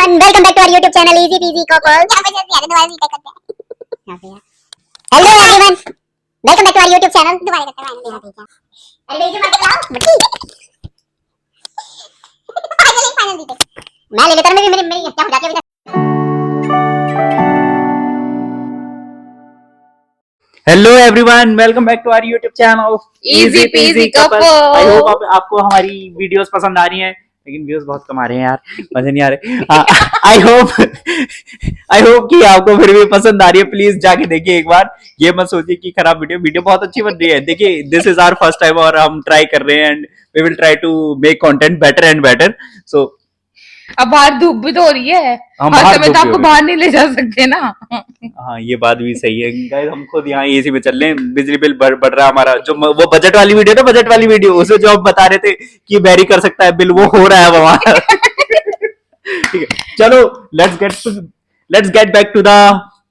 everyone, welcome back to our YouTube channel Easy Peasy Cockles. Hello everyone, welcome back to our YouTube channel. अरे भेजिए मत लाओ बच्ची। Finally जीते। मैं ले लेता हूँ, मेरी मेरी क्या हो जाती है अभी तक। Hello everyone, welcome back to our YouTube channel Easy Peasy Couple। I hope आपको हमारी वीडियोस पसंद आ रही हैं, लेकिन व्यूज बहुत कम आ रहे हैं यार, मजे नहीं आ रहे। आई होप कि आपको फिर भी पसंद आ रही है। प्लीज जाके देखिए एक बार, ये मत सोचिए कि खराब वीडियो बहुत अच्छी बन रही है। देखिए, this is our first time और हम ट्राई कर रहे हैं and we will try to make content better and better. So अब बाहर धूप भी तो हो रही है, हर समय तो आपको बाहर नहीं ले जा सकते ना। हाँ, ये बात भी सही है गाइस। हम खुद यहाँ एसी में चल रहे हैं, बिजली बिल बढ़ रहा है हमारा। जो वो बजट वाली वीडियो ना, बजट वाली वीडियो, उसमें जो आप बता रहे थे कि वेरी कर सकता है बिल, वो हो रहा है हमारा। ठीक है, चलो let's get back to the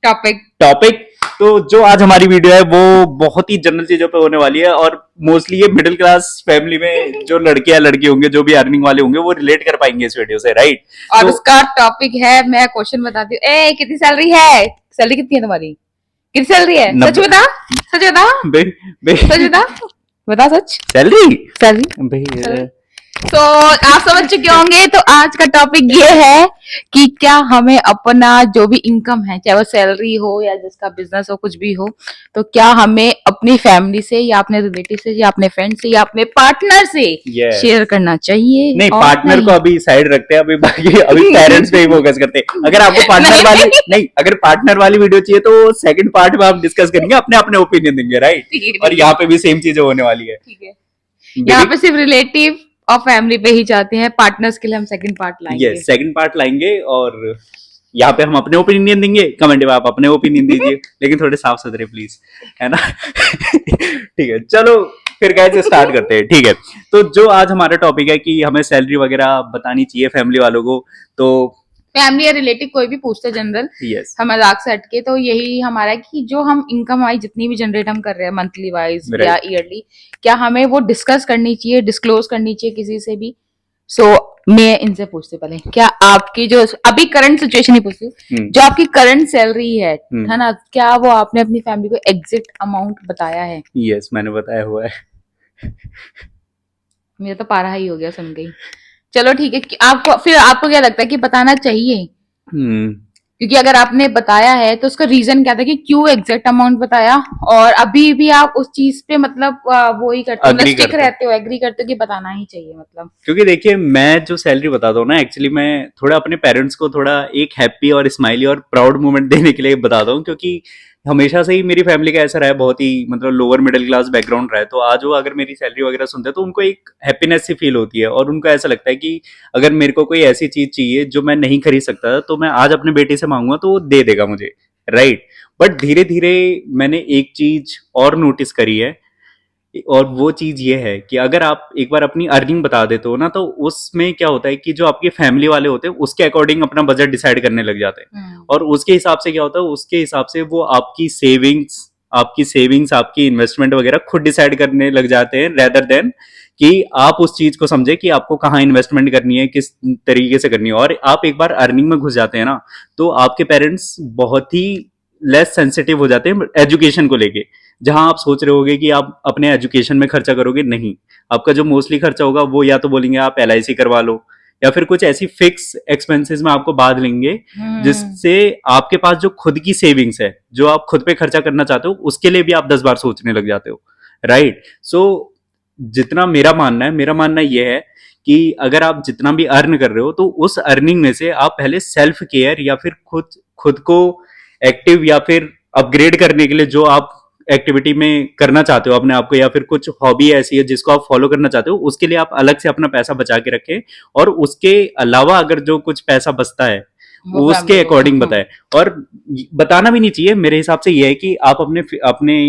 topic. तो जो आज हमारी वीडियो है वो बहुत ही जनरल चीजों पे होने वाली है, और मोस्टली ये मिडिल क्लास फैमिली में जो लड़के या लड़के होंगे, जो भी अर्निंग वाले होंगे, वो रिलेट कर पाएंगे इस वीडियो से, राइट? और तो, उसका टॉपिक है, मैं क्वेश्चन बताती हूँ। ए, कितनी सैलरी है? सैलरी कितनी है तुम्हारी? कितनी सैलरी है? सच बता, सच बता, बता सच। सैलरी तो आप समझ चुके होंगे। तो आज का टॉपिक ये है कि क्या हमें अपना जो भी इनकम है, चाहे वो सैलरी हो या जिसका बिजनेस हो, कुछ भी हो, तो क्या हमें अपनी फैमिली से या अपने रिलेटिव से या अपने फ्रेंड से या अपने पार्टनर से शेयर करना चाहिए? नहीं, पार्टनर को अभी साइड रखते हैं, अभी पेरेंट्स पे ही फोकस करते हैं। अगर आपको पार्टनर वाली नहीं, अगर पार्टनर वाली वीडियो चाहिए तो सेकंड पार्ट में हम डिस्कस करेंगे, अपने अपने ओपिनियन देंगे, राइट? और यहाँ पे भी सेम चीजें होने वाली है। ठीक है, यहाँ पे सिर्फ रिलेटिव और फैमिली पे ही जाते हैं, पार्टनर्स के लिए हम सेकंड पार्ट लाएंगे। यस, सेकंड पार्ट लाएंगे, और यहाँ पे हम अपने ओपिनियन देंगे। कमेंट में आप अपने ओपिनियन दीजिए, लेकिन थोड़े साफ सुथरे प्लीज, है ना? ठीक है, चलो फिर गाइस स्टार्ट करते हैं। ठीक है, तो जो आज हमारा टॉपिक है कि हमें सैलरी वगैरह बतानी चाहिए फैमिली वालों को, तो फैमिली या रिलेटिव कोई भी पूछते जनरल, yes. हम मजाक से हटके, तो यही हमारा है कि जो हम इनकम वाइज जितनी भी जनरेट हम कर रहे हैं मंथली वाइज या ईयरली, क्या हमें वो डिस्कस करनी चाहिए, डिस्क्लोज करनी चाहिए किसी से भी? मैं इनसे पूछती पहले, क्या आपकी जो अभी करंट सिचुएशन ही पूछती हूँ, जो आपकी करंट सैलरी है ना, क्या वो आपने अपनी फैमिली को एग्जैक्ट अमाउंट बताया है? यस, मैंने बताया हुआ है। मेरा तो पारा ही हो गया सुन के। चलो ठीक है, आपको क्या लगता है कि बताना चाहिए? क्योंकि अगर आपने बताया है तो उसका रीजन क्या था कि क्यों एग्जैक्ट अमाउंट बताया, और अभी भी आप उस चीज पे मतलब वो ही करते हो, स्टिक रहते हो, एग्री करते हो कि बताना ही चाहिए? मतलब क्योंकि देखिए, मैं जो सैलरी बताता हूँ ना, एक्चुअली मैं थोड़ा अपने पेरेंट्स को थोड़ा एक हैप्पी और स्माइली और प्राउड मोमेंट देने के लिए बताता हूँ, क्योंकि हमेशा से ही मेरी फैमिली का ऐसा रहा है, बहुत ही मतलब लोअर मिडिल क्लास बैकग्राउंड रहा है। तो आज वो अगर मेरी सैलरी वगैरह सुनते हैं तो उनको एक हैप्पीनेस सी फील होती है, और उनको ऐसा लगता है कि अगर मेरे को कोई ऐसी चीज चाहिए जो मैं नहीं खरीद सकता, तो मैं आज अपने बेटे से मांगूंगा तो वो दे देगा मुझे, राइट? बट धीरे धीरे मैंने एक चीज और नोटिस करी है, और वो चीज ये है कि अगर आप एक बार अपनी अर्निंग बता देते हो ना, तो उसमें क्या होता है कि जो आपके फैमिली वाले होते हैं उसके अकॉर्डिंग अपना बजट डिसाइड करने लग जाते हैं, और उसके हिसाब से क्या होता है, उसके हिसाब से वो आपकी सेविंग्स आपकी इन्वेस्टमेंट वगैरह खुद डिसाइड करने लग जाते हैं, रेदर देन कि आप उस चीज को समझे कि आपको कहाँ इन्वेस्टमेंट करनी है, किस तरीके से करनी है। और आप एक बार अर्निंग में घुस जाते हैं ना, तो आपके पेरेंट्स बहुत ही लेस सेंसिटिव हो जाते हैं एजुकेशन को लेके। जहां आप सोच रहे होगे कि आप अपने एजुकेशन में खर्चा करोगे, नहीं, आपका जो मोस्टली खर्चा होगा वो या तो बोलेंगे आप LIC करवा लो, या फिर कुछ ऐसी फिक्स एक्सपेंसेस में आपको बांध लेंगे, जिससे आपके पास जो खुद की सेविंग्स है, जो आप खुद पे खर्चा करना चाहते हो, उसके लिए भी आप 10 बार सोचने लग जाते हो, राइट? सो जितना मेरा मानना यह है कि अगर आप जितना भी अर्न कर रहे हो, तो उस अर्निंग में से आप पहले सेल्फ केयर या फिर खुद को एक्टिव या फिर अपग्रेड करने के लिए जो आप एक्टिविटी में करना चाहते हो अपने आप को, या फिर कुछ हॉबी ऐसी है जिसको आप फॉलो करना चाहते हो, उसके लिए आप अलग से अपना पैसा बचा के रखें, और उसके अलावा अगर जो कुछ पैसा बचता है उसके अकॉर्डिंग बताएं। और बताना भी नहीं चाहिए, मेरे हिसाब से ये है कि आप अपने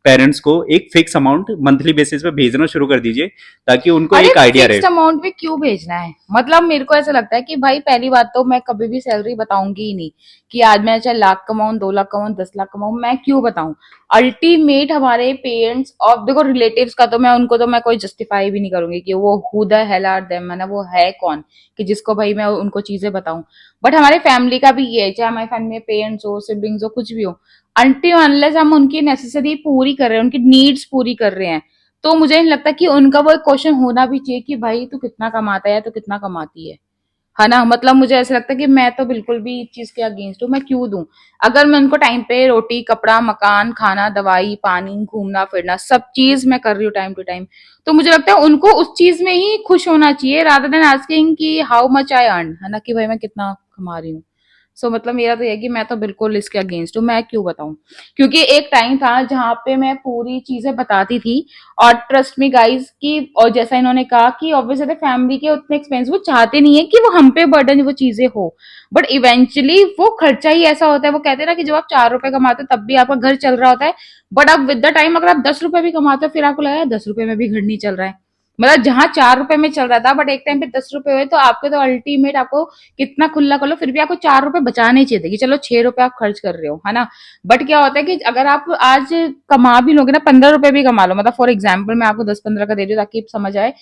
पेरेंट्स को एक फिक्स अमाउंट मंथली बेसिस पे भेजना शुरू कर दीजिए, ताकि उनको अरे एक आइडिया रहे। फिक्स्ड अमाउंट पे क्यों भेजना है? मतलब मेरे को ऐसा लगता है कि भाई पहली बात तो मैं कभी भी सैलरी बताऊंगी ही नहीं कि आज मैं चाहे लाख कमाऊं, 2 लाख कमाऊं, 10 लाख कमाऊं, मैं क्यों बताऊं? अल्टीमेट हमारे पेरेंट्स और देखो रिलेटिव्स का तो मैं उनको तो मैं कोई जस्टिफाई भी नहीं करूंगी कि वो who the hell are them, है ना, वो है कौन कि जिसको भाई मैं उनको चीजें बताऊं। बट हमारे फैमिली का भी ये है, चाहे हमारी फैमिली में पेरेंट्स हो, सिबलिंग्स हो, कुछ भी हो, अनटिल अनलेस हम उनकी नेसेसरी पूरी कर रहे हैं, उनकी नीड्स पूरी कर रहे हैं, तो मुझे नहीं लगता कि उनका वो एक क्वेश्चन होना भी चाहिए कि भाई तू कितना कमाता है या तू कितना कमाती है ना। मतलब मुझे ऐसा लगता है कि मैं तो बिल्कुल भी इस चीज के अगेंस्ट हूँ। मैं क्यों दूं? अगर मैं उनको टाइम पे रोटी, कपड़ा, मकान, खाना, दवाई, पानी, घूमना फिरना सब चीज मैं कर रही हूँ टाइम टू टाइम, तो मुझे लगता है उनको उस चीज में ही खुश होना चाहिए, रादर देन आस्किंग कि हाउ मच आई अर्न, है ना, कि भाई मैं कितना कमा रही हूँ। सो मतलब मेरा तो ये है कि मैं तो बिल्कुल इसके अगेंस्ट हूँ। मैं क्यों बताऊं? क्योंकि एक टाइम था जहां पे मैं पूरी चीजें बताती थी, और ट्रस्ट मी गाइज कि, और जैसा इन्होंने कहा कि ऑब्वियसली फैमिली के उतने एक्सपेंस वो चाहते नहीं है कि वो हम पे बर्डन वो चीजें हो, बट इवेंचुअली वो खर्चा ही ऐसा होता है। वो कहते हैं ना कि जब आप 4 रुपए कमाते हो तब भी आपका घर चल रहा होता है, बट अब विद द टाइम अगर आप 10 रुपए भी कमाते हो फिर आपको लगा 10 रुपए में भी घर नहीं चल रहा है। मतलब जहां 4 रुपए में चल रहा था बट एक टाइम पे 10 रुपए हुए, तो आपके तो अल्टीमेट आपको कितना खुला कर लो फिर भी आपको 4 रुपए बचाने चाहिए थे कि चलो 6 रुपए आप खर्च कर रहे हो, है ना। बट क्या होता है कि अगर आप आज कमा भी लोगे ना, 15 रुपए भी कमा लो, मतलब फॉर एग्जाम्पल मैं आपको 10-15 का दे रही हूँ ताकि समझ आए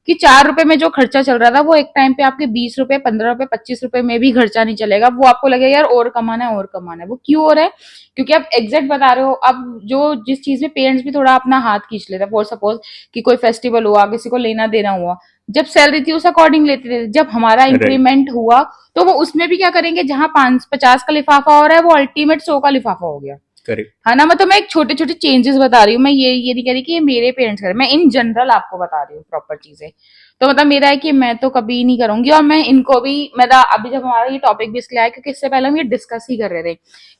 कि 4 रुपए में जो खर्चा चल रहा था वो एक टाइम पे आपके 20 रुपए, 15 रुपए, 25 रुपए में भी खर्चा नहीं चलेगा। वो आपको लगेगा यार और कमाना है और कमाना है। वो क्यों हो रहा है? क्योंकि आप एग्जैक्ट बता रहे हो। अब जो जिस चीज में पेरेंट्स भी थोड़ा अपना हाथ खींच लेते हैं, फॉर सपोज कि कोई फेस्टिवल हुआ, किसी को लेना देना हुआ, जब सैलरी थी उस अकॉर्डिंग लेते थे। जब हमारा राइट। इंक्रीमेंट हुआ तो वो उसमें भी क्या करेंगे, जहां 550 का लिफाफा हो रहा है वो अल्टीमेट 100 का लिफाफा हो गया, करेक्ट। है ना। मतलब मैं एक छोटे छोटे चेंजेस बता रही हूँ। मैं ये नहीं कह रही कि ये मेरे पेरेंट्स करें, मैं इन जनरल आपको बता रही हूँ प्रॉपर चीजें। तो मतलब मेरा है कि मैं तो कभी नहीं करूंगी, और मैं इनको भी, मेरा अभी जब हमारा ये टॉपिक भी इसलिए आया क्योंकि इससे पहले हम ये डिस्कस ही कर रहे थे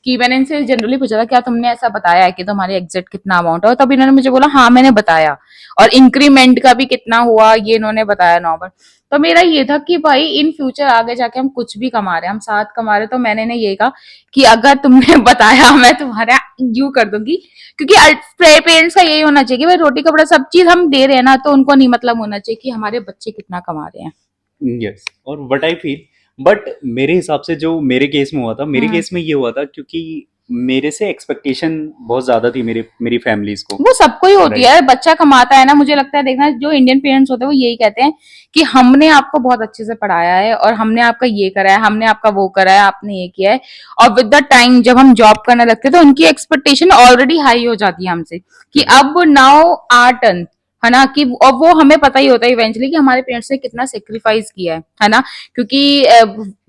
कि मैंने इनसे जनरली पूछा था क्या तुमने ऐसा बताया है कि तुम्हारे एग्जैक्ट कितना अमाउंट है, और तब इन्होंने मुझे बोला हाँ मैंने बताया, और इंक्रीमेंट का भी कितना हुआ ये इन्होंने बताया नॉर्मल। तो मेरा ये था कि भाई इन फ्यूचर आगे जाके हम कुछ भी कमा रहे हैं, हम साथ कमा रहे हैं, तो मैंने इन्हें ये कहा कि अगर तुमने बताया मैं तुम्हारा यू कर दूंगी। क्योंकि पेरेंट्स का यही होना चाहिए कि भाई रोटी कपड़ा सब चीज हम दे रहे हैं ना, तो उनको नहीं मतलब होना चाहिए कि हमारे बच्चे कितना कमा रहे हैं। यस, और व्हाट आई फील, बट मेरे हिसाब से जो मेरे केस में हुआ था, मेरे हम्म। केस में ये हुआ था क्योंकि मेरे से एक्सपेक्टेशन बहुत ज्यादा थी मेरी फैमिलीज को। वो सबको ही होती राइट। है, बच्चा कमाता है ना, मुझे लगता है देखना जो इंडियन पेरेंट्स होते हैं वो यही कहते हैं कि हमने आपको बहुत अच्छे से पढ़ाया है और हमने आपका ये करा है, हमने आपका वो करा है, आपने ये किया है। और विद द टाइम जब हम जॉब करने लगते हैं तो उनकी एक्सपेक्टेशन ऑलरेडी हाई हो जाती है हमसे कि अब नाउ आर टर्न, है ना। कि और वो हमें पता ही होता है इवेंचुअली कि हमारे पेरेंट्स ने कितना सेक्रीफाइस किया है ना। क्योंकि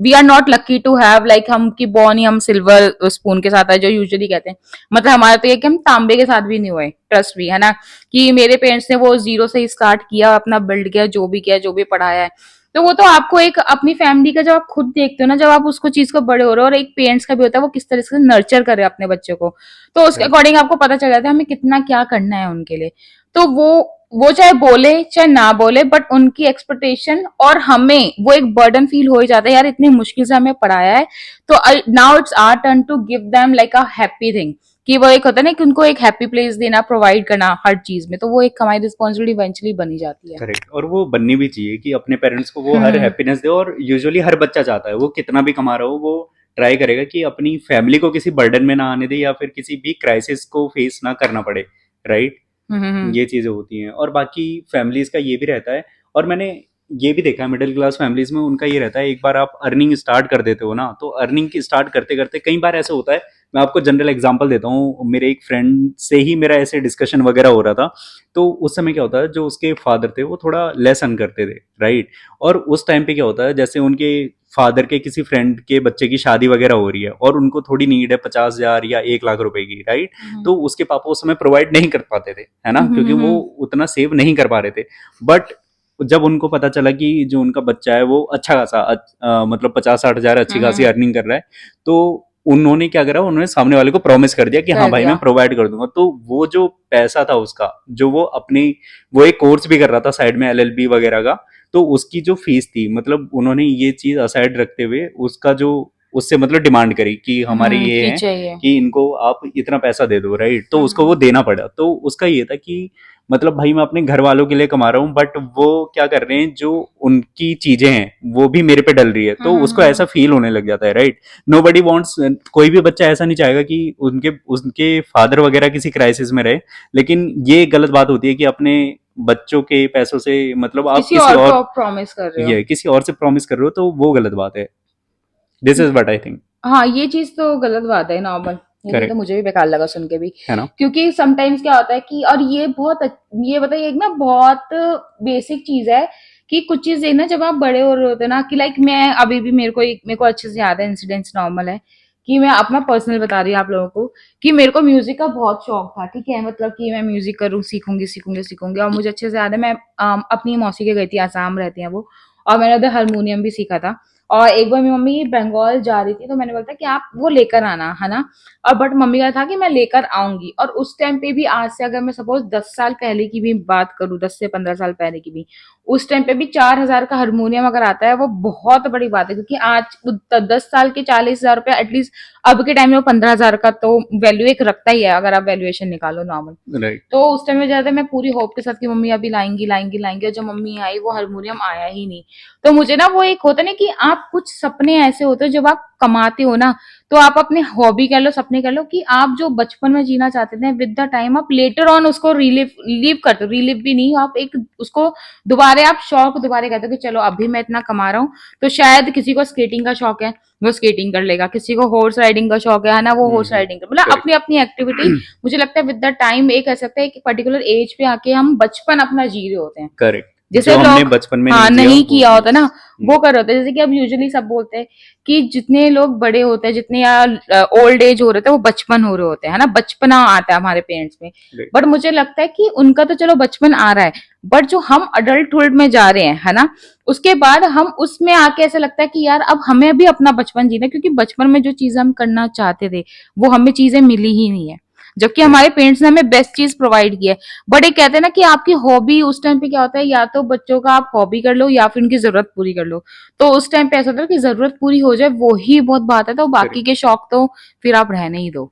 we are not lucky to have like हम की बॉर्न ही हम सिल्वर स्पून के साथ है जो यूजुअली कहते हैं। मतलब हमारा तो ये कि हम तांबे के साथ भी नहीं हुए, ट्रस्ट भी, है ना। कि मेरे पेरेंट्स ने वो जीरो से ही स्टार्ट किया, अपना बिल्ड किया, जो भी पढ़ाया है। तो वो तो आपको एक अपनी फैमिली का जब आप खुद देखते हो ना, जब आप उसको चीज को बड़े हो रहे हो, और एक पेरेंट्स का भी होता है वो किस तरह से नर्चर करे अपने बच्चे को, तो उसके राइट। अकॉर्डिंग आपको पता चल जाता है हमें कितना क्या करना है उनके लिए। तो वो चाहे बोले चाहे ना बोले, बट उनकी एक्सपेक्टेशन और हमें वो एक बर्डन फील हो ही जाता है यार, इतनी मुश्किल से हमें पढ़ाया है, तो now it's our turn to give them like a happy thing. कि वो एक होता है ना कि उनको एक हैप्पी प्लेस देना, प्रोवाइड करना हर चीज में, तो वो एक हमारी रिस्पॉन्सिबिलिटी इवेंचुअली बनी जाती है। करेक्ट, और वो बननी भी चाहिए कि अपने पेरेंट्स को वो हर हम्म। हैप्पीनेस दे। और यूजुअली हर बच्चा चाहता है, वो कितना भी कमा रहा हो, वो ट्राई करेगा कि अपनी फैमिली को किसी बर्डन में ना आने दे या फिर किसी भी क्राइसिस को फेस ना करना पड़े। राइट। हम्म। ये चीजें होती हैं, और बाकी फैमिलीज का ये भी रहता है। और मैंने ये भी देखा है मिडिल क्लास फैमिलीज में, उनका ये रहता है एक बार आप अर्निंग स्टार्ट कर देते हो ना, तो अर्निंग की स्टार्ट करते करते कई बार ऐसा होता है। मैं आपको जनरल एग्जांपल देता हूँ, मेरे एक फ्रेंड से ही मेरा ऐसे डिस्कशन वगैरह हो रहा था। तो उस समय क्या होता है, जो उसके फादर थे वो थोड़ा लेस अर्न करते थे। राइट। और उस टाइम पे क्या होता है, जैसे उनके फादर के किसी फ्रेंड के बच्चे की शादी वगैरह हो रही है और उनको थोड़ी नीड है 50,000 या 1 लाख रुपए की। राइट। तो उसके पापा उस समय प्रोवाइड नहीं कर पाते थे, है ना, क्योंकि वो उतना सेव नहीं कर पा रहे थे। बट जब उनको पता चला कि जो उनका बच्चा है वो अच्छा खासा मतलब 50-60 हजार अच्छी खासी अर्निंग कर रहा है, तो उन्होंने क्या करा, उन्होंने सामने वाले को प्रॉमिस कर दिया कि हाँ कर भाई दिया। मैं प्रोवाइड कर दूंगा। तो वो जो पैसा था उसका, जो वो अपनी, वो एक कोर्स भी कर रहा था साइड में एलएलबी वगैरह का, तो उसकी जो फीस थी, मतलब उन्होंने ये चीज असाइड रखते हुए उसका जो उससे मतलब डिमांड करी कि हमारे ये कि है चाहिए। कि इनको आप इतना पैसा दे दो, राइट? तो उसको वो देना पड़ा। तो उसका ये था कि मतलब भाई मैं अपने घर वालों के लिए कमा रहा हूँ, बट वो क्या कर रहे हैं, जो उनकी चीजें हैं वो भी मेरे पे डल रही है, तो उसको ऐसा फील होने लग जाता है, राइट? नोबडी वांट्स, कोई भी बच्चा ऐसा नहीं चाहेगा कि उनके उनके फादर वगैरह किसी क्राइसिस में रहे। लेकिन ये गलत बात होती है कि अपने बच्चों के पैसों से मतलब आप किसी किसी और को और, आप प्रॉमिस कर रहे हो। ये किसी और से प्रॉमिस कर रहे हो, तो वो गलत बात है। This is what I think. हाँ, ये चीज तो गलत बात है, नॉर्मल। ये चीज तो करेक्ट मुझे भी बेकार लगा सुन के भी। है ना? क्योंकि समटाइम्स क्या होता है कि, और ये ये बताइए, एक ना बहुत बेसिक चीज है कि कुछ चीजें ना जब आप बड़े हो रहे होते हैं ना, कि लाइक मैं अभी भी, मेरे को अच्छे से याद है, इंसिडेंट्स नॉर्मल है कि मैं अपना पर्सनल बता रही हूँ आप लोगों को, कि मेरे को म्यूजिक का बहुत शौक था, ठीक है, मतलब कि मैं म्यूजिक करूँ, सीखूंगी सीखूंगी सीखूंगी। और मुझे अच्छे से याद है, मैं अपनी मौसी के गई थी, आसाम रहती हैं वो, और मैंने उधर हारमोनियम भी सीखा था। और एक बार मेरी मम्मी बंगाल जा रही थी, तो मैंने बोला था कि आप वो लेकर आना, है ना। और बट मम्मी का था कि मैं लेकर आऊंगी। और उस टाइम पे भी, आज से अगर मैं सपोज 10 साल पहले की भी बात करूं, 10 से 15 साल पहले की भी, उस टाइम पे भी 4,000 का हारमोनियम अगर आता है, वो बहुत बड़ी बात है। क्योंकि आज 10 साल के 40,000 रुपया एटलीस्ट, अब के टाइम में वो 15,000 का तो वैल्यू एक रखता ही है, अगर आप वैल्यूएशन निकालो नॉर्मल। राइट। तो उस टाइम में ज्यादा मैं पूरी होप के साथ कि मम्मी अभी लाएंगी लाएंगी लाएंगी, और जब मम्मी आई वो हारमोनियम आया ही नहीं। तो मुझे ना वो एक होता है ना कि आप कुछ सपने ऐसे होते हैं, जब आप कमाते हो ना, तो आप अपने हॉबी कह लो, सपने कह लो, कि आप जो बचपन में जीना चाहते थे, विद द टाइम आप लेटर ऑन उसको लीव करते हो। रिलीव भी नहीं, आप एक उसको दोबारा, आप शौक दोबारा कहते हो कि चलो अभी मैं इतना कमा रहा हूँ, तो शायद किसी को स्केटिंग का शौक है, वो स्केटिंग कर लेगा, किसी को हॉर्स राइडिंग का शौक है ना, वो हॉर्स राइडिंग कर, मतलब करेक्ट अपनी अपनी एक्टिविटी। मुझे लगता है विद द टाइम एक कह सकते हैं कि पर्टिकुलर एज पे आके हम बचपन अपना जी रहे होते हैं, करेक्ट। जैसे जो हमने लोग, बचपन में हाँ, नहीं जिया नहीं वो, किया होता यस। ना, वो कर रहे होते हैं। जैसे कि अब यूजुअली सब बोलते हैं कि जितने लोग बड़े होते हैं, जितने या ओल्ड एज हो रहे थे, वो बचपन हो रहे होते हैं, है ना, बचपना आता है हमारे पेरेंट्स में। राइट। बट मुझे लगता है कि उनका तो चलो बचपन आ रहा है, बट जो हम अडल्टहुड में जा रहे हैं, है ना, उसके बाद हम उसमें आके ऐसा लगता है कि यार अब हमें भी अपना बचपन जीना है, क्योंकि बचपन में जो चीजें हम करना चाहते थे, वो हमें चीजें मिली ही नहीं है, जबकि हमारे पेरेंट्स ने हमें बेस्ट चीज प्रोवाइड की है। बट ये कहते हैं ना कि आपकी हॉबी उस टाइम पे क्या होता है, या तो बच्चों का आप हॉबी कर लो, या फिर उनकी जरूरत पूरी कर लो। तो उस टाइम पे ऐसा होता है कि जरूरत पूरी हो जाए, वो ही बहुत बात है, तो बाकी करेक्ट। के शौक तो फिर आप रहने ही दो।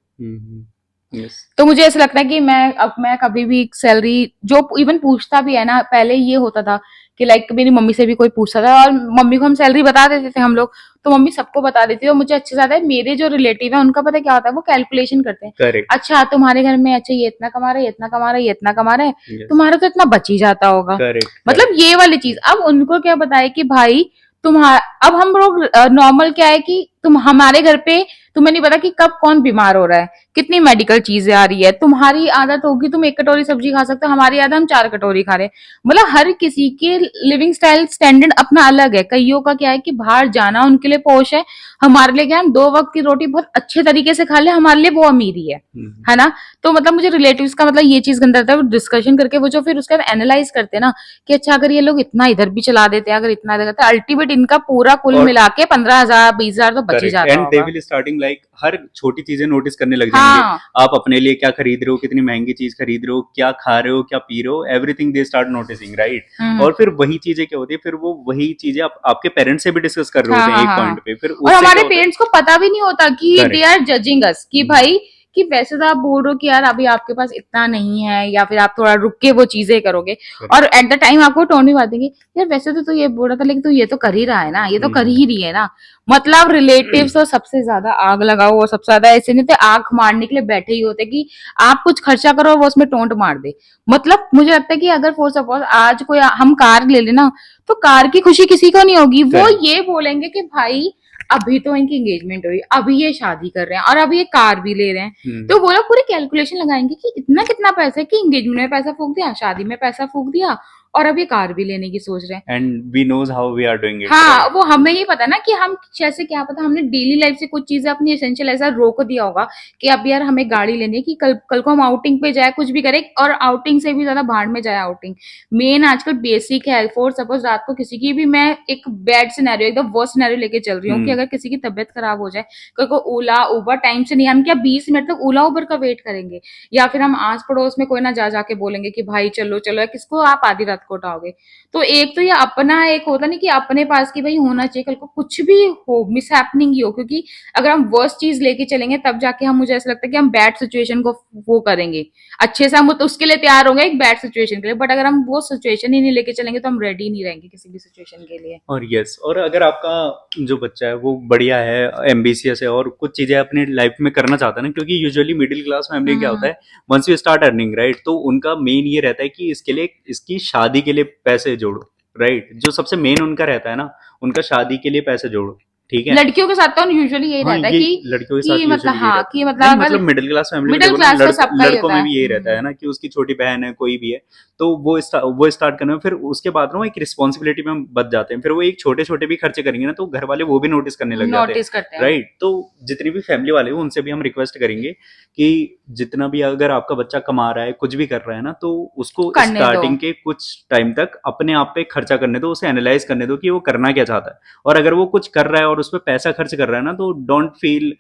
यस। तो मुझे ऐसा लगता है कि मैं कभी भी सैलरी, जो इवन पूछता भी है ना, पहले ये होता था कि लाइक मेरी मम्मी से भी कोई पूछता था, और मम्मी को हम सैलरी बता देते थे हम लोग, तो मम्मी सबको बता देती थी। और मुझे अच्छे से आता है, मेरे जो रिलेटिव है उनका पता है क्या होता है, वो कैलकुलेशन करते हैं, करेक्ट। अच्छा तुम्हारे घर में, अच्छा ये इतना कमा रहा है, ये इतना कमा रहा है, ये इतना कमा रहा है, यस। तुम्हारा तो इतना बच ही जाता होगा। करेक्ट। मतलब ये वाली चीज, अब उनको क्या बताए कि भाई तुम्हारा, अब हम लोग नॉर्मल क्या है कि तुम हमारे घर पे, तुम्हें नहीं पता कि कब कौन बीमार हो रहा है, कितनी मेडिकल चीजें आ रही है। तुम्हारी आदत होगी तुम एक कटोरी सब्जी खा सकते हो, हमारी आदत हम 4 कटोरी खा रहे हैं। मतलब हर किसी के लिविंग स्टाइल स्टैंडर्ड अपना अलग है। कईयों का क्या है कि बाहर जाना उनके लिए पोश है, हमारे लिए क्या है, हम 2 वक्त की रोटी बहुत अच्छे तरीके से खा ले, हमारे लिए वो अमीरी है ना। तो मतलब मुझे रिलेटिव्स का मतलब ये चीज गंदा लगता है, डिस्कशन करके वो जो फिर उसके बाद एनालाइज करते हैं ना, कि अच्छा अगर ये लोग इतना इधर भी चला देते हैं, अगर इतना इधर करते हैं, अल्टीमेट इनका पूरा कुल और मिला के 15,000 20,000 तो बच ही करेक्ट, जाता एंड दे होगा। विल स्टार्टिंग लाइक हर छोटी चीजें नोटिस करने लग जाएंगे। हाँ। आप अपने लिए क्या खरीद रहे हो, कितनी महंगी चीज खरीद रहे हो, क्या खा रहे हो, क्या पी रहे हो, everything they start noticing, right? और फिर वही चीजें क्या होती है, फिर वो वही चीजें आप आपके पेरेंट्स से भी डिस्कस कर रहे हाँ होते हैं हाँ एक हाँ पॉइंट हाँ। पे, फिर और उससे हमारे क्या होता है। पेरेंट्स को पता भी नहीं होता कि दे करेक्ट। आर जजिंग अस, कि भाई, कि वैसे तो आप बोल रहे हो कि यार अभी आपके पास इतना नहीं है, या फिर आप थोड़ा रुक के वो चीजें करोगे, और एट द टाइम आपको टोन भी बात देंगे, यार वैसे तो तू ये बोल रहा था, लेकिन तू ये तो कर ही रहा है ना, ये तो कर ही रही है ना। मतलब रिलेटिव्स तो सबसे ज्यादा आग लगाओ, वो सबसे ज्यादा ऐसे नहीं होते, आग मारने के लिए बैठे ही होते कि आप कुछ खर्चा करो और वो उसमें टोंट मार दे। मतलब मुझे लगता है कि अगर फॉर सपोज आज कोई हम कार ले लेना, तो कार की खुशी किसी को नहीं होगी, वो Correct. ये बोलेंगे कि भाई अभी तो इनकी एंगेजमेंट हुई, अभी ये शादी कर रहे हैं, और अभी ये कार भी ले रहे हैं। तो वो लोग पूरी कैलकुलेशन लगाएंगे कि इतना कितना पैसा है, कि एंगेजमेंट में पैसा फूक दिया, शादी में पैसा फूक दिया, और अब ये कार भी लेने की सोच रहे हैं। And we knows how we are doing it, हाँ, राइट? वो हमें ही पता ना कि हम जैसे, क्या पता हमने डेली लाइफ से कुछ चीजें अपनी एसेंशियल ऐसा रोक दिया होगा कि अब यार हमें गाड़ी लेनी है, कि कल कल को हम आउटिंग पे जाए, कुछ भी करें, और आउटिंग से भी ज्यादा भाड़ में जाए आउटिंग। मेन आजकल बेसिक है, फॉर सपोज रात को किसी की भी, मैं एक बैड सिनेरियो, एकदम वर्स्ट सिनेरियो लेके चल रही हूँ, कि अगर किसी की तबियत खराब हो जाए, कल को ओला उबर टाइम से नहीं, हम क्या 20 मिनट तक ओला उबर का वेट करेंगे, या फिर हम आस पड़ोस में कोई ना जा जाके बोलेंगे कि भाई चलो चलो, किसको आप आधी रात छत को उठाओगे। तो एक तो ये अपना एक होता नहीं कि अपने पास की भाई होना चाहिए, कल को कुछ भी हो, मिस हैपनिंग ही हो, क्योंकि अगर हम वर्स्ट चीज लेके चलेंगे तब जाके हम, मुझे ऐसा लगता है कि हम बैड सिचुएशन को वो करेंगे। अच्छे से हम तो उसके लिए तैयार होंगे एक बैड सिचुएशन के लिए, बट अगर हम वो सिचुएशन ही नहीं लेके चलेंगे तो हम रेडी नहीं रहेंगे किसी भी सिचुएशन के लिए। और यस, और अगर आपका जो बच्चा है वो बढ़िया है, एम्बिशियस है और कुछ चीजें अपनी लाइफ में करना चाहता है ना, क्योंकि यूजुअली मिडिल क्लास फैमिली क्या होता है, once you start earning right, तो उनका मेन ये रहता है कि इसके लिए, इसकी शादी के लिए पैसे जोड़ो, राइट, जो सबसे मेन उनका रहता है ना, उनका शादी के लिए पैसे जोड़ो, ठीक है। लड़कियों के साथ तो यूजुअली यही हाँ, रहता है ये कि लड़कियों के साथ कि मतलब usually यही हाँ रहता है। कि नहीं, मतलब मतलब अगर मिडिल क्लास फैमिली में मिडिल देखो ना, क्लास का सबका ही लड़कों होता में है। भी यही रहता है ना कि उसकी छोटी बहन है, कोई भी है, तो वो स्टार्ट करने में, फिर उसके बाद ना वो एक रिस्पॉन्सिबिलिटी में बच जाते हैं, फिर वो एक छोटे छोटे भी खर्चे करेंगे ना, तो घर वाले वो भी नोटिस करने लग जाते हैं, नोटिस करते हैं। राइट। तो जितनी भी फैमिली वाले हैं उनसे भी हम रिक्वेस्ट करेंगे कि जितना भी अगर आपका बच्चा कमा रहा है, कुछ भी कर रहा है ना, तो उसको करने दो। स्टार्टिंग के कुछ टाइम तक अपने आप पे खर्चा करने दो, उसे एनालाइज करने दो कि वो करना क्या चाहता है, और अगर वो कुछ कर रहा है और उस पर पैसा खर्च कर रहा है ना, तो डोंट फील,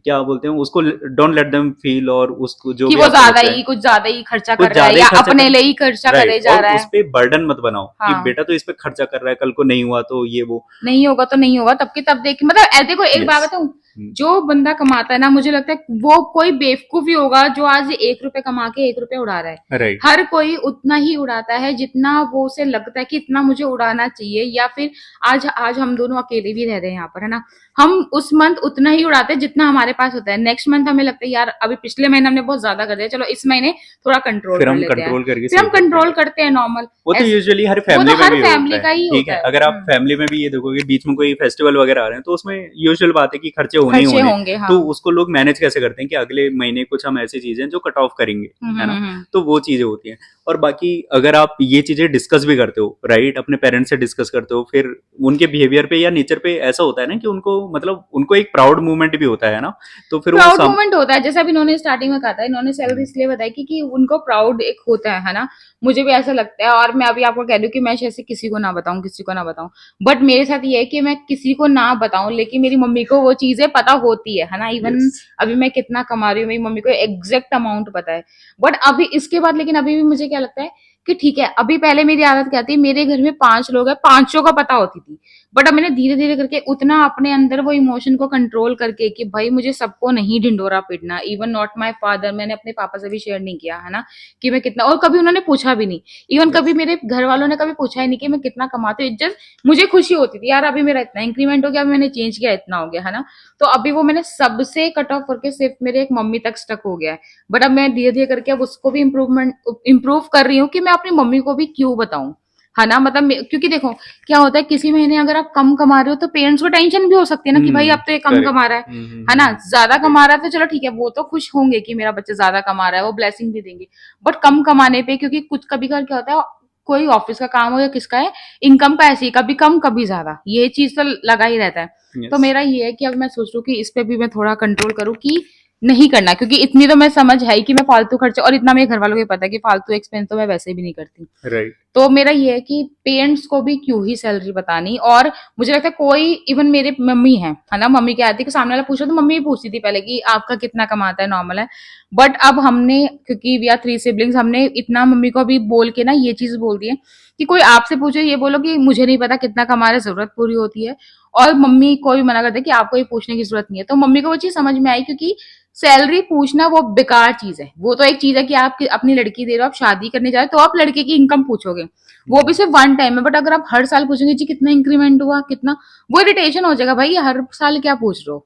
क्या बोलते हैं उसको, डोंट लेट देम फील, और उसको जो कि भी वो आपका ज्यादा बच्चा है ही कुछ ज्यादा ही खर्चा कुछ कर रहा है ज्यादा ही या खर्चा अपने कर, लिए ही खर्चा करे राइट, जा और रहा उस है। पे बर्डन मत बनाओ कि हाँ। बेटा तो इस पे खर्चा कर रहा है, कल को नहीं हुआ तो ये वो। नहीं होगा तो नहीं होगा, तब की तब देख, मतलब देखो एक बात यस, बताऊं, जो बंदा कमाता है ना, मुझे लगता है वो कोई बेवकूफ ही होगा जो आज 1 रुपए कमा के 1 रुपए उड़ा रहा है। राइट, हर कोई उतना ही उड़ाता है जितना वो उसे लगता है कि इतना मुझे उड़ाना चाहिए, या फिर आज आज हम दोनों अकेले भी रह रहे हैं यहाँ पर, है ना, हम उस मंथ उतना ही उड़ाते हैं जितना हमारे पास होता है। नेक्स्ट मंथ हमें लगता है यार अभी पिछले महीने हमने बहुत ज्यादा कर दिया, चलो इस महीने थोड़ा कंट्रोल फिर कर हम लेते हैं, कंट्रोल करके फिर हम सेव करते हैं। कंट्रोल करते हैं नॉर्मल। वो तो यूजुअली हर वो फैमिली तो में हर भी होता फैमिली का है, ही ठीक होता है। है। अगर आप फैमिली में भी ये देखोगे बीच में कोई फेस्टिवल वगैरह आ रहे हैं, तो उसमें यूजुअल बात है कि खर्चे होने ही खर्चे होने, होंगे, हाँ। तो उसको लोग मैनेज कैसे करते हैं कि अगले महीने कुछ हम ऐसी चीजें जो कट ऑफ करेंगे, है ना, हम्म। तो वो चीजें होती हैं। और बाकी अगर आप ये चीजें डिस्कस भी करते हो, राइट, अपने पेरेंट्स से डिस्कस करते हो, फिर उनके बिहेवियर पे या नेचर पे ऐसा होता है ना कि उनको, मतलब उनको एक प्राउड मूवमेंट भी होता है ना, तो फिर वो प्राउड मोमेंट होता है, जैसे अभी इन्होंने स्टार्टिंग में कहा था, इन्होंने सैलरी इसलिए बताई कि उनको प्राउड एक होता है ना, मुझे भी ऐसा लगता है। और मैं अभी आपको कह दूं कि मैं ऐसे किसी को ना बताऊं, किसी को ना बताऊं, बट मेरे साथ ये है कि मैं किसी को ना बताऊं, लेकिन मेरी मम्मी को वो चीजें पता होती है ना। इवन यस, अभी मैं कितना कमा रही हूँ मेरी मम्मी को एग्जैक्ट अमाउंट पता है। बट अभी इसके बाद, लेकिन अभी भी मुझे क्या लगता है कि ठीक है, अभी पहले मेरी आदत क्या थी, मेरे घर में 5 लोग हैं, 5 का पता होती थी, बट अब मैंने धीरे धीरे करके उतना अपने अंदर वो इमोशन को कंट्रोल करके कि भाई मुझे सबको नहीं ढिंडोरा पीटना, इवन नॉट माय फादर, मैंने अपने पापा से भी शेयर नहीं किया, है ना, कि मैं कितना, और कभी उन्होंने पूछा भी नहीं। इवन कभी मेरे घर वालों ने कभी पूछा ही नहीं कि मैं कितना कमाती हूँ। जस्ट मुझे खुशी होती थी यार अभी मेरा इतना इंक्रीमेंट हो गया, अभी मैंने चेंज किया, इतना हो गया, है ना। तो अभी वो मैंने सबसे कट ऑफ करके सिर्फ मेरे एक मम्मी तक स्टक हो गया है। बट अब मैं धीरे धीरे करके अब उसको भी इम्प्रूव कर रही हूँ कि मैं अपनी मम्मी को भी क्यों बताऊं, है ना। मतलब क्योंकि देखो क्या होता है, किसी महीने अगर आप कम कमा रहे हो तो पेरेंट्स को टेंशन भी हो सकती है ना कि भाई अब तो ये कम कमा रहा है ना। ज्यादा कमा रहा है तो चलो ठीक है, वो तो खुश होंगे कि मेरा बच्चा ज्यादा कमा रहा है, वो ब्लेसिंग भी देंगे। बट कम कमाने पे, क्योंकि कुछ कभी कभी क्या होता है, कोई ऑफिस का काम हो या किसका है, इनकम का ऐसी कभी कम कभी ज्यादा, ये चीज तो लगा ही रहता है। तो मेरा ये है कि अब मैं सोच रही हूँ कि इस पे भी मैं थोड़ा कंट्रोल करूँ कि नहीं करना, क्योंकि इतनी तो मैं समझ है कि मैं फालतू खर्चे, और इतना मेरे घर वालों को पता है कि फालतू एक्सपेंस तो मैं वैसे भी नहीं करती, राइट, तो मेरा ये है कि पेरेंट्स को भी क्यों ही सैलरी बतानी। और मुझे लगता है कोई, इवन मेरे मम्मी है ना, मम्मी क्या आती है कि सामने वाला पूछो तो मम्मी भी पूछती थी पहले कि आपका कितना कमाता है, नॉर्मल है। बट अब हमने, क्योंकि वी आर 3 सिबलिंग्स, हमने इतना मम्मी को भी बोल के ना ये चीज बोल दी है कि कोई आपसे पूछे ये बोलो कि मुझे नहीं पता कितना कमा रहे, जरूरत पूरी होती है। और मम्मी को भी मना करते हैं कि आपको ये पूछने की जरूरत नहीं है। तो मम्मी को वो चीज समझ में आई, क्योंकि सैलरी पूछना वो बेकार चीज है। वो तो एक चीज है कि आप अपनी लड़की दे रहे हो, आप शादी करने जा रहे हो तो आप लड़के की इनकम पूछोगे, वो भी सिर्फ वन टाइम में। बट अगर आप हर साल पूछेंगे जी कितना इंक्रीमेंट हुआ कितना, वो इरिटेशन हो जाएगा, भाई हर साल क्या पूछ रहे हो।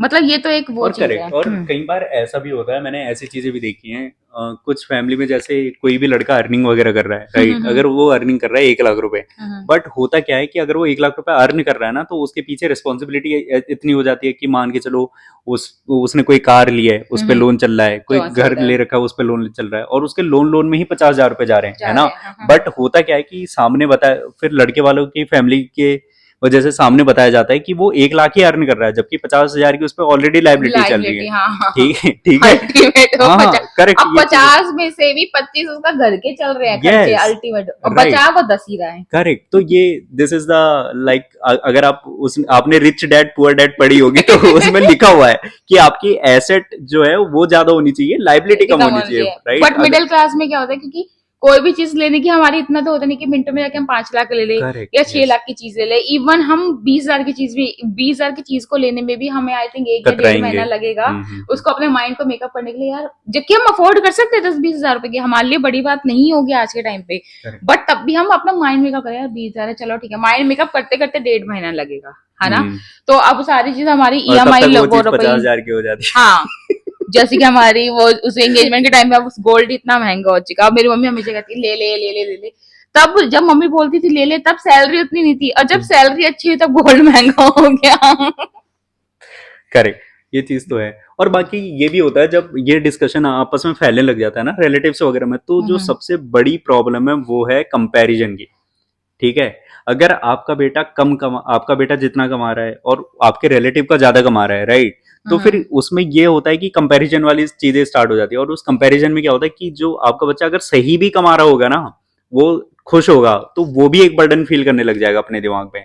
मतलब ये तो एक वो और चीज है। करेक्ट, और कई बार ऐसा भी होता है, मैंने ऐसी चीजें भी देखी हैं, कुछ फैमिली में जैसे कोई भी लड़का अर्निंग वगैरह कर रहा है, राइट, अगर वो अर्निंग कर रहा है 1 लाख रुपए, बट होता क्या है कि अगर वो 1 लाख रुपए अर्न कर रहा है ना, तो उसके पीछे रिस्पॉन्सिबिलिटी इतनी हो जाती है कि मान के चलो उसने कोई कार लिया है, उस पर लोन चल रहा है, कोई लोन चल घर रहा है। ले रखा है, उस पर लोन चल रहा है, और उसके लोन में ही 50,000 रुपए जा रहे हैं, है ना। हाँ। बट होता क्या है कि सामने बताया, फिर लड़के वालों की फैमिली के वजह से सामने बताया जाता है कि वो 1 लाख ही अर्न कर रहा है, जबकि 50,000 की उस पर ऑलरेडी लाइबिलिटी चल रही है, हाँ। ठीक है, ठीक है, अल्टीमेट वो हाँ, 50, करेक्ट, अब 50 में से भी 25 उसका घर के चल रहे हैं खर्चे, Yes, अल्टीमेट, और right. बचा वो 10 ही रहा है। करेक्ट। तो ये दिस इज द लाइक, अगर आप आपने रिच डैड पुअर डैड पढ़ी होगी तो उसमें लिखा हुआ है कि आपकी एसेट जो है वो ज्यादा होनी चाहिए, लाइबिलिटी कम होनी चाहिए, राइट। बट मिडिल क्लास में क्या होता है, क्योंकि कोई भी चीज लेने की हमारी इतना तो होता नहीं कि मिनटों में जाके हम 5 लाख ले ले Correct, या 6 yes. लाख की चीज ले ले। इवन हम 20,000 की चीज भी 20,000 की चीज को लेने में भी हमें आई थिंक 1 या 1.5 कतराएंगे। महीना लगेगा हम्म। उसको अपने माइंड को मेकअप करने के लिए। यार जबकि हम अफोर्ड कर सकते हैं 10-20 हजार रुपए की, हमारे लिए बड़ी बात नहीं होगी आज के टाइम पे, Correct. बट तब भी हम अपना माइंड मेकअप करें। यार 20,000 है, चलो ठीक है, माइंड मेकअप करते करते 1.5 महीना लगेगा, है ना। तो अब सारी चीज हमारी और तब EMI तक वो लगो चीज 50,000 की हो जाती है। हाँ, जैसे कि हमारी वो उस एंगेजमेंट के टाइम पे अब गोल्ड इतना महंगा हो चुका। अब मेरी मम्मी हमेशा कहती है ले ले ले ले ले ले। तब जब मम्मी बोलती थी ले ले, तब सैलरी उतनी नहीं थी, और जब सैलरी अच्छी हुई तब गोल्ड महंगा हो गया। करेक्ट, ये चीज तो है। और बाकी ये भी होता है जब ये डिस्कशन आपस में फैलने लग जाता है ना रिलेटिव्स वगैरह में, तो जो सबसे बड़ी प्रॉब्लम है वो है कंपैरिजन की। ठीक है, अगर आपका बेटा जितना कमा रहा है और आपके रिलेटिव का ज्यादा कमा रहा है, राइट, तो फिर उसमें ये होता है कि कंपैरिजन वाली चीजें स्टार्ट हो जाती है। और उस कंपैरिजन में क्या होता है कि जो आपका बच्चा अगर सही भी कमा रहा होगा ना, वो खुश होगा, तो वो भी एक बर्डन फील करने लग जाएगा अपने दिमाग में,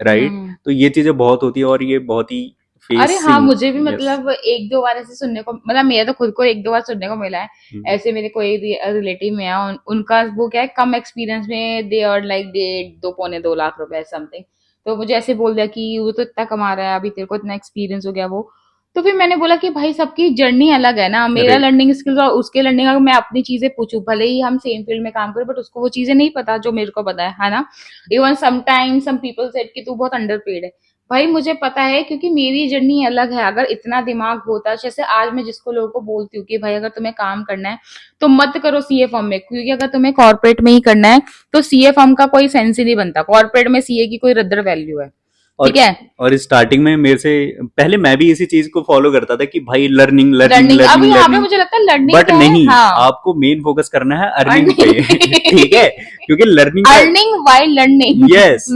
राइट। तो ये चीजें बहुत होती है और ये बहुत ही अरे हाँ, मुझे भी yes. मतलब 1-2 बार ऐसे सुनने को, मतलब मेरा तो खुद को 1-2 बार सुनने को मिला है। ऐसे मेरे कोई रिलेटिव में है, उनका वो क्या है, कम एक्सपीरियंस में दे अर्न लाइक 1.5-2 लाख रुपए समथिंग। तो मुझे ऐसे बोल दिया कि वो तो इतना कमा रहा है, अभी तेरे को इतना एक्सपीरियंस हो गया वो। तो फिर मैंने बोला कि भाई सबकी जर्नी अलग है ना, मेरा लर्निंग स्किल्स और उसके लर्निंग, अगर मैं अपनी चीजें पूछूं, भले ही हम सेम फील्ड में काम करें, बट उसको वो चीजें नहीं पता जो मेरे को पता है ना। Even sometimes some people said कि तू बहुत अंडरपेड है। भाई मुझे पता है, क्योंकि मेरी जर्नी अलग है। अगर इतना दिमाग होता, जैसे आज मैं जिसको लोगों को बोलती हूँ कि भाई अगर तुम्हें काम करना है तो मत करो सीए फर्म में, क्योंकि अगर तुम्हें कॉर्पोरेट में ही करना है तो सीए फर्म का कोई सेंस ही नहीं बनता, कॉर्पोरेट में सीए की कोई रद्दर वैल्यू है, ठीक है। और स्टार्टिंग में मेरे से पहले मैं भी इसी चीज को फॉलो करता था कि भाई लर्निंग अब यहाँ पे मुझे लगता है लर्निंग, बट नहीं, आपको मेन फोकस करना है अर्निंग पे। ठीक है, क्योंकि लर्निंग व्हाइल लर्निंग, यस,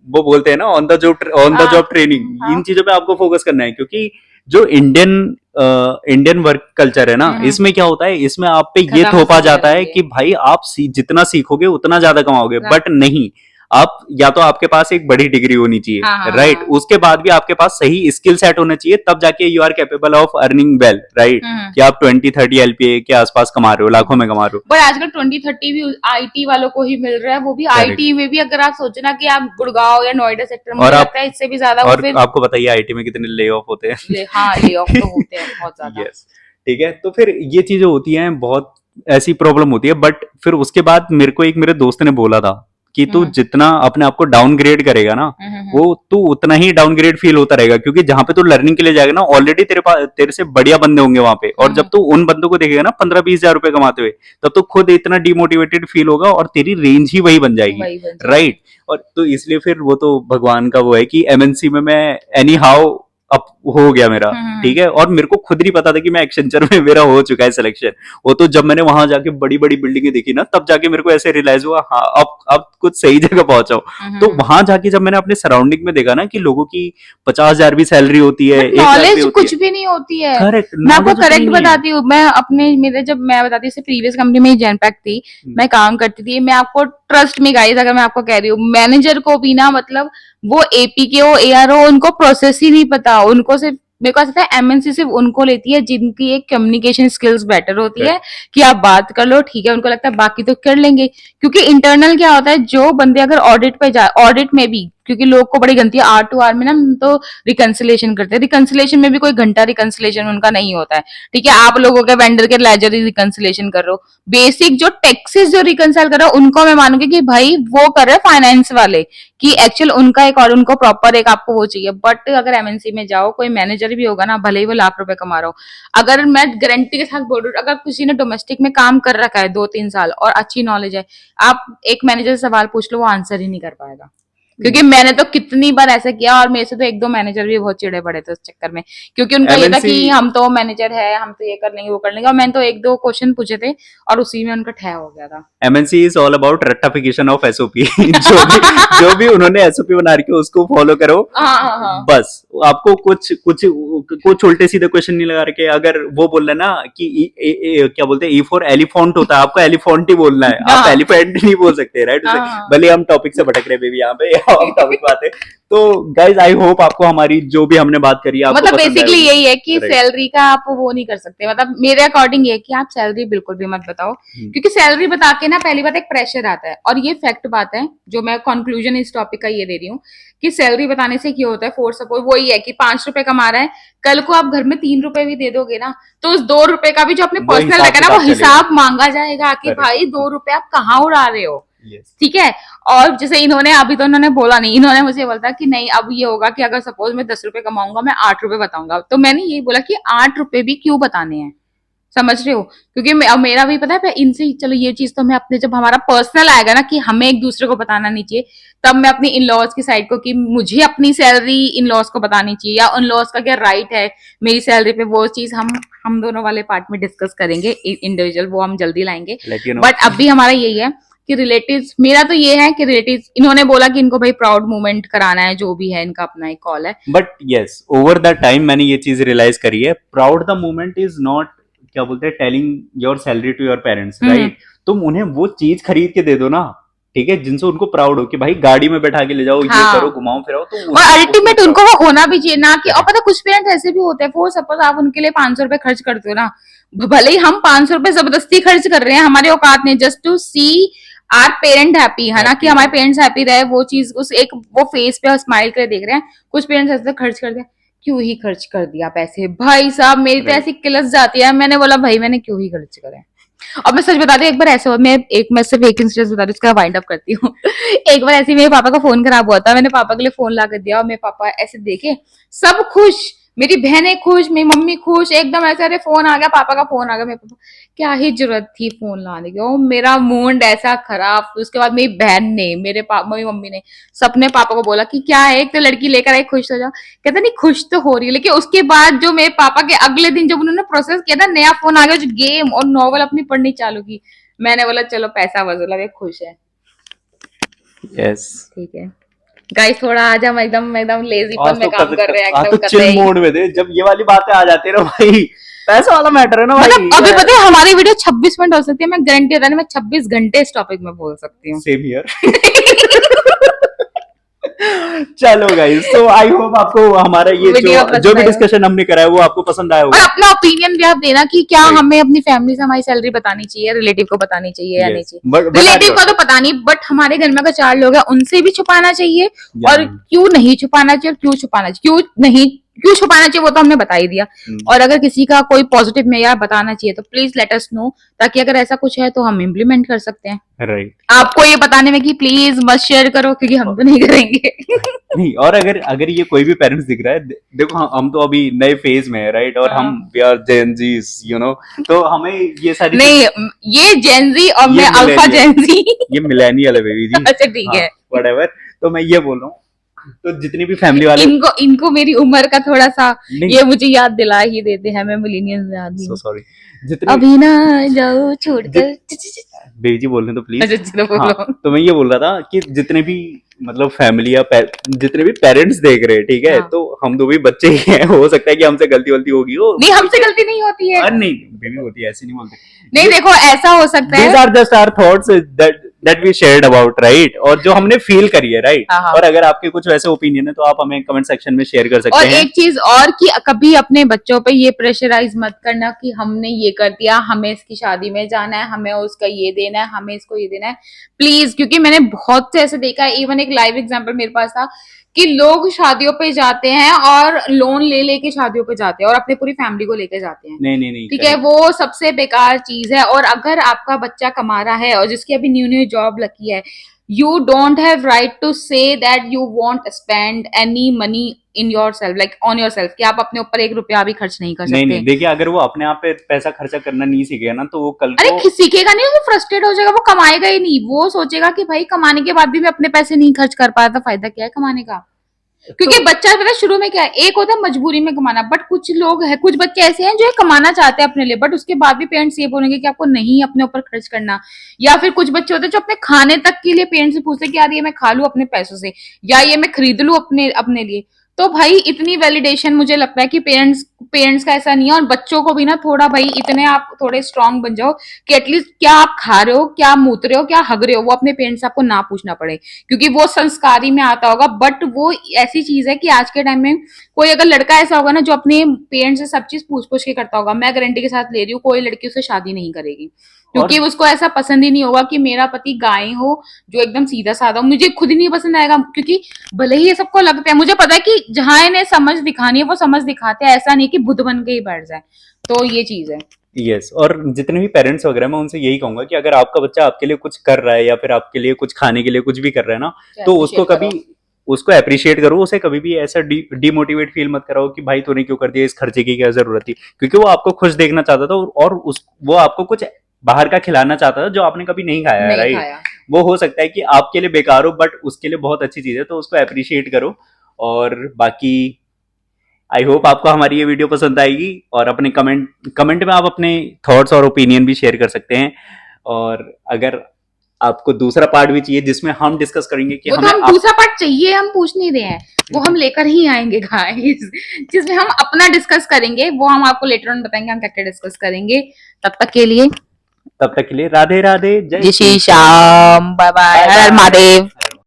वो बोलते हैं ना ऑन द जॉब ट्रेनिंग, इन चीजों पे आपको फोकस करना है। क्योंकि जो इंडियन वर्क कल्चर है ना, इसमें क्या होता है, इसमें आप पे ये थोपा जाता है कि भाई आप जितना सीखोगे उतना ज्यादा कमाओगे, बट नहीं, आप या तो आपके पास एक बड़ी डिग्री होनी चाहिए, राइट, उसके बाद भी आपके पास सही स्किल सेट होना चाहिए, तब जाके you are capable of earning well, right, कि आप 20-30 LPA के आसपास कमा रहे हो, लाखों में कमा रहे हो। पर आजकल 20-30 भी आईटी वालों को ही मिल रहा है, वो भी आईटी में भी अगर आप सोचे ना कि आप गुड़गांव या नोएडा सेक्टर में, लगता है इससे भी ज्यादा। और आपको बताइए आईटी में कितने ले ऑफ होते हैं। हाँ, ले ऑफ तो होते हैं बहुत ज्यादा। यस, ठीक है, तो फिर ये चीजें होती हैं, बहुत ऐसी प्रॉब्लम होती है। बट फिर उसके बाद मेरे को एक मेरे दोस्त ने बोला था कि तू जितना अपने आप को डाउनग्रेड करेगा ना, वो तू उतना ही डाउनग्रेड फील होता रहेगा, क्योंकि जहां पे तू लर्निंग के लिए जाएगा ना, ऑलरेडी तेरे से बढ़िया बंदे होंगे वहां पे, और जब तू उन बंदों को देखेगा ना 15-20 हजार रुपए कमाते हुए, तब तो खुद इतना डिमोटिवेटेड फील होगा और तेरी रेंज ही वही बन जाएगी, राइट। और तो इसलिए फिर वो तो भगवान का वो है कि एमएनसी में मैं एनी हाउ अब हो गया मेरा, ठीक है। और मेरे को खुद नहीं पता था कि मैं एक्सेंचर में मेरा हो चुका है सिलेक्शन। वो तो जब मैंने वहां जाके बड़ी बड़ी बिल्डिंगें देखी ना, तब जाके मेरे को ऐसे रियलाइज हुआ, हाँ अब कुछ सही जगह पहुंचा हूं। तो वहां जाके जब मैंने अपने सराउंडिंग में देखा ना कि लोगों की 50,000 भी सैलरी होती है, नॉलेज कुछ भी नहीं होती है। मैं आपको करेक्ट बताती हूँ, मैं अपने मैं बताती हूँ, प्रीवियस कंपनी में जेनपैक थी, मैं काम करती थी। मैं आपको ट्रस्ट में गाइस, अगर मैं आपको कह रही हूँ, मैनेजर को भी ना, मतलब वो एपीके हो एआरओ, उनको प्रोसेस ही नहीं पता। उनको सिर्फ, मेरे को ऐसा था एमएनसी सिर्फ उनको लेती है जिनकी एक कम्युनिकेशन स्किल्स बेटर होती है, कि आप बात कर लो, ठीक है, उनको लगता है बाकी तो कर लेंगे। क्योंकि इंटरनल क्या होता है, जो बंदे अगर ऑडिट पे जाए, ऑडिट में भी क्योंकि लोग को बड़ी गलती है, R2R में ना तो रिकंसिलेशन करते हैं, रिकंसिलेशन में भी कोई घंटा रिकंसिलेशन उनका नहीं होता है, ठीक है। आप लोगों के वेंडर के लेजर रिकंसिलेशन कर रहे हो, बेसिक जो टैक्सेस जो रिकंसाइल कर रहे हो, उनको मैं मानूंगी कि भाई वो कर रहे हैं फाइनेंस वाले, कि एक्चुअल उनका एक, और उनको प्रॉपर एक आपको वो चाहिए। बट अगर एमएनसी में जाओ, कोई मैनेजर भी होगा ना, भले ही वो लाख रुपए कमा रहा हो, अगर मैं गारंटी के साथ बोल रही हूँ, अगर किसी ने डोमेस्टिक में काम कर रखा है 2-3 साल और अच्छी नॉलेज है, आप एक मैनेजर से सवाल पूछ लो, वो आंसर ही नहीं कर पाएगा। क्योंकि मैंने तो कितनी बार ऐसा किया, और मेरे से तो 1-2 मैनेजर भी बहुत चिड़े पड़े थे उस चक्कर में, क्योंकि उनका ये था कि हम तो मैनेजर है, हम तो ये कर लेंगे वो कर लेंगे, और मैंने तो 1-2 क्वेश्चन पूछे थे और उसी में उनका ठह हो गया था। MNC is all about rectification of SOP. जो भी उन्होंने एसओपी बना रखी है उसको फॉलो करो, बस आपको कुछ उल्टे सीधे क्वेश्चन नहीं लगा के, अगर वो बोल रहे ना कि क्या बोलते हैं, ई फॉर एलिफेंट होता है, आपको एलिफेंट ही बोलना है, आप एलिफेंट नहीं बोल सकते, राइट? भले हम टॉपिक से भटक रहे बेबी यहाँ पे, हम टॉपिक पे आते। तो गाइज आई होप आपको हमारी जो भी हमने बात करी आपको मतलब पसंद बेसिकली आएगी। यही है कि Right. सैलरी का आप वो नहीं कर सकते, मतलब मेरे अकॉर्डिंग ये है कि आप सैलरी बिल्कुल भी मत बताओ, क्योंकि सैलरी बता के ना पहली बात एक प्रेशर आता है, और ये फैक्ट बात है जो मैं कंक्लूजन इस टॉपिक का ये दे रही हूँ कि सैलरी बताने से क्या होता है, फॉर सपोज वही है कि 5 रुपए कमा रहा है, कल को आप घर में 3 रुपए भी दे दोगे ना, तो उस 2 रुपए का भी जो अपने वो पर्सनल हिसाब लगा ना वो किताब हिसाब मांगा जाएगा कि Correct. भाई 2 रुपए आप कहाँ उड़ा रहे हो। Yes. ठीक है। और जैसे इन्होंने अभी तो इन्होंने बोला नहीं, इन्होंने मुझे बोला था कि नहीं अब ये होगा कि अगर सपोज मैं 10 रुपए कमाऊंगा मैं 8 रुपए बताऊंगा, तो मैंने यही बोला कि 8 रुपए भी क्यों बताने हैं, समझ रहे हो? क्योंकि अब मेरा भी पता है इनसे, चलो ये चीज तो मैं अपने, जब हमारा पर्सनल आएगा ना कि हमें एक दूसरे को बताना नहीं चाहिए, तब मैं अपनी इन लॉज की साइड को कि मुझे अपनी सैलरी इन लॉज को बतानी चाहिए, या उन लॉज का क्या राइट है मेरी सैलरी पे, वो चीज हम दोनों वाले पार्ट में डिस्कस करेंगे इंडिविजुअल, वो हम जल्दी लाएंगे। Let you know. बट अभी हमारा यही है कि रिलेटिव्स, मेरा तो ये है कि रिलेटिव्स, इन्होंने बोला कि इनको भाई प्राउड मूवमेंट कराना है, जो भी है इनका अपना एक कॉल है। But yes, over the time मैंने ये चीज रियलाइज करी है, proud the moment is not, क्या बोलते हैं, telling your salary to your parents, right? तुम उन्हें वो चीज खरीद के दे दो ना, ठीक है, जिनसे उनको प्राउड हो कि भाई गाड़ी में बैठा के ले जाओ, हाँ। ये करो, घुमाओ फिराओ, तो और अल्टीमेट उनको वो होना भी चाहिए ना कि, और पता कुछ पेरेंट्स ऐसे भी होते हैं, फॉर सपोज आप उनके लिए 500 रुपए खर्च करते हो ना, भले ही हम 500 रुपए जबरदस्ती खर्च कर रहे हैं, हमारे औकात नहीं, just to see our parent happy, है ना, कि हमारे पेरेंट्स हैप्पी रहे, वो चीज उस एक वो फेस पे स्माइल कर देख रहे हैं। कुछ पेरेंट्स ऐसे खर्च कर दिया, क्यों ही खर्च कर दिया पैसे, भाई साहब मेरी तो ऐसी किलस जाती है, मैंने बोला भाई मैंने क्यों ही खर्च करे। और मैं सच बता दी, एक बार ऐसा हुआ, मैं सिर्फ एक इंसिडेंट बता दी, उसका वाइंड अप करती हूँ। एक बार ऐसे ही मेरे पापा का फोन खराब हुआ था, मैंने पापा के लिए फोन ला कर दिया, और मेरे पापा ऐसे देखे, सब खुश, मेरी बहनें खुश, मेरी मम्मी खुश, एकदम ऐसे, अरे फोन आ गया, पापा का फोन आ गया। मेरे पापा, क्या ही जरूरत थी फोन लाने की, ओ मेरा मूड ऐसा खराब। उसके बाद मेरी बहन ने, मेरी मम्मी ने, सबने पापा को बोला कि क्या है, एक तो लड़की लेकर आई, खुश हो जाओ। कहता नहीं खुश तो हो रही है, लेकिन उसके बाद जो मेरे पापा के अगले दिन जब उन्होंने प्रोसेस किया ना, नया फोन आ गया, जो गेम और नॉवल अपनी पढ़नी चालू की, मैंने बोला चलो पैसा वसूला, वे खुश है। यस, ठीक है गाइस, थोड़ा आज हम एकदम लेजीपन आज में तो काम कर रहे हैं, आज एकदम तो चिल कतई। मोड में थे, जब ये वाली बातें आ जाती है ना भाई, पैसा वाला मैटर है ना भाई। मतलब अभी पता है हमारी वीडियो 26 मिनट हो सकती है, मैं गारंटी बता रही हूं, मैं 26 घंटे इस टॉपिक में बोल सकती हूँ। Same here. चलो गाइस, तो आई होप आपको हमारा ये वीडियो जो पसंद भी आया। डिस्कशन हमने करा है वो आपको पसंद आया और होगा। अपना ओपिनियन भी आप देना कि क्या Right. हमें अपनी फैमिली से हमारी सैलरी बतानी चाहिए, रिलेटिव को बतानी चाहिए या Yes. नहीं चाहिए। But रिलेटिव का तो पता नहीं, बट हमारे घर में अगर 4 लोग हैं उनसे भी छुपाना चाहिए, और क्यों नहीं छुपाना चाहिए, क्यों छुपाना चाहिए, क्यों छुपाना चाहिए, वो तो हमने बता ही दिया। और अगर किसी का कोई पॉजिटिव में यार बताना चाहिए तो प्लीज लेट अस नो, ताकि अगर ऐसा कुछ है तो हम इम्प्लीमेंट कर सकते हैं। राइट, आपको ये बताने में कि प्लीज मत शेयर करो, क्योंकि हम तो नहीं करेंगे। नहीं, और अगर ये कोई भी पेरेंट्स दिख रहा है, देखो हम तो अभी नए फेज में है, राइट, और हम वी आर जेन जीस, यू नो, तो हमें ये सारी नहीं, ये जेनजी और ये मैं अल्फा millennial। जेनजी। ये मिलेनियल है बेबी जी। अच्छा ठीक है, व्हाटएवर, तो मैं ये बोल रहा हूँ, तो जितनी भी फैमिली वाले, इनको मेरी उम्र का थोड़ा सा नहीं, ये मुझे याद दिला ही देते हैं, मैं मिलेनियल्स में आती सो हूँ। सॉरी, जितने अभी ना जाओ छोड़कर। बेबी जी बोल रहे हैं तो प्लीज। अच्छा चलो बोलो। तो मैं ये बोल रहा था कि जितने भी मतलब फैमिली या जितने भी पेरेंट्स देख रहे हैं, ठीक है, हाँ। तो हम तो भी बच्चे ही हैं, हो सकता है कि हमसे गलती वलती होगी हो। नहीं, हमसे गलती नहीं होती है। अरे नहीं, बेबी होती है, ऐसे नहीं बोलते। नहीं देखो, ऐसा हो सकता These है, are just our thoughts that we shared about, right? और जो हमने फील करी है, right? हाँ, हाँ। और अगर आपके कुछ वैसे ओपिनियन है तो आप हमें कमेंट सेक्शन में शेयर कर और सकते हैं। एक चीज और कि कभी अपने बच्चों पे ये प्रेशराइज मत करना कि हमने ये कर दिया, हमें इसकी शादी में जाना है, हमें उसका ये देना है, हमें इसको ये देना है, प्लीज। क्योंकि मैंने बहुत से ऐसे देखा है, इवन एक लाइव एग्जांपल मेरे पास था कि लोग शादियों पे जाते हैं और लोन ले लेके शादियों पे जाते हैं और अपनी पूरी फैमिली को लेके जाते हैं। नहीं, ठीक है, वो सबसे बेकार चीज है। और अगर आपका बच्चा कमा रहा है और जिसकी अभी न्यू जॉब लगी है, you don't have right to say that you won't spend any money in yourself, like on yourself, कि आप अपने ऊपर 1 रुपया भी खर्च नहीं कर सकते। नहीं, देखिए, अगर वो अपने आप पे पैसा खर्चा करना नहीं सीखेगा ना, तो वो कल अरे को सीखेगा नहीं, वो फ्रस्ट्रेट हो जाएगा, वो कमाएगा ही नहीं, वो सोचेगा कि भाई कमाने के बाद भी मैं अपने पैसे नहीं खर्च कर पाया, तो फायदा क्या है कमाने का। क्योंकि बच्चा पता शुरू में क्या है, एक होता है मजबूरी में कमाना, बट कुछ लोग हैं, कुछ बच्चे ऐसे हैं जो कमाना चाहते हैं अपने लिए, बट उसके बाद भी पेरेंट्स ये बोलेंगे कि आपको नहीं अपने ऊपर खर्च करना। या फिर कुछ बच्चे होते हैं जो अपने खाने तक के लिए पेरेंट्स से पूछते हैं कि यार ये मैं खा लूं अपने पैसों से, या ये मैं खरीद लूं अपने लिए। तो भाई इतनी वैलिडेशन मुझे लगता है कि पेरेंट्स का ऐसा नहीं है। और बच्चों को भी ना थोड़ा भाई इतने आप थोड़े स्ट्रांग बन जाओ कि एटलीस्ट क्या आप खा रहे हो, क्या मूत रहे हो, क्या हग रहे हो, वो अपने पेरेंट्स से आपको ना पूछना पड़े, क्योंकि वो संस्कारी में आता होगा। बट वो ऐसी चीज है कि आज के टाइम में कोई अगर लड़का ऐसा होगा ना जो अपने पेरेंट्स से सब चीज पूछ पूछ के करता होगा, मैं गारंटी के साथ ले रही हूँ कोई लड़की उससे शादी नहीं करेगी, क्योंकि और उसको ऐसा पसंद ही नहीं होगा कि मेरा पति गाय हो, जो एकदम सीधा साधा हो। मुझे खुद ही नहीं पसंद आएगा, क्योंकि भले ही ये सबको लगता है, मुझे पता है कि जहां इन्हें समझ दिखानी है वो समझ दिखाते हैं, ऐसा नहीं कि बुद्ध बन के ही बैठ जाए। तो ये चीज है। यस, और जितने भी पेरेंट्स वगैरह मैं उनसे यही कहूंगा कि अगर आपका बच्चा आपके लिए कुछ कर रहा है या फिर आपके लिए कुछ खाने के लिए कुछ भी कर रहा है ना, तो उसको Appreciate कभी करो। उसको अप्रिशिएट करो, उसे कभी भी ऐसा डिमोटिवेट फील मत कराओ कि भाई तूने क्यों कर दिया, इस खर्चे की क्या जरूरत थी, क्योंकि वो आपको खुश देखना चाहता था और उस वो आपको कुछ बाहर का खिलाना चाहता था जो आपने कभी नहीं खाया है, नहीं राइट। खाया। वो हो सकता है कि आपके लिए बेकार हो बट उसके लिए बहुत अच्छी चीज है, तो उसको अप्रिशिएट करो। और बाकी आई होप आपको हमारी ये वीडियो पसंद आएगी, और अपने कमेंट में आप अपने थॉट्स और ओपिनियन भी शेयर कर सकते हैं। और अगर आपको दूसरा पार्ट भी चाहिए जिसमें हम डिस्कस करेंगे कि वो तो हमें हम दूसरा पार्ट चाहिए, हम पूछ नहीं रहे हैं, वो हम लेकर ही आएंगे गाइस, जिसमें हम अपना डिस्कस करेंगे, वो हम आपको लेटर ऑन बताएंगे हम क्या क्या डिस्कस करेंगे। तब तक के लिए तब तक के लिए राधे राधे, जय Shri Shyam, bye bye, bye Har Har bye. Mahadev.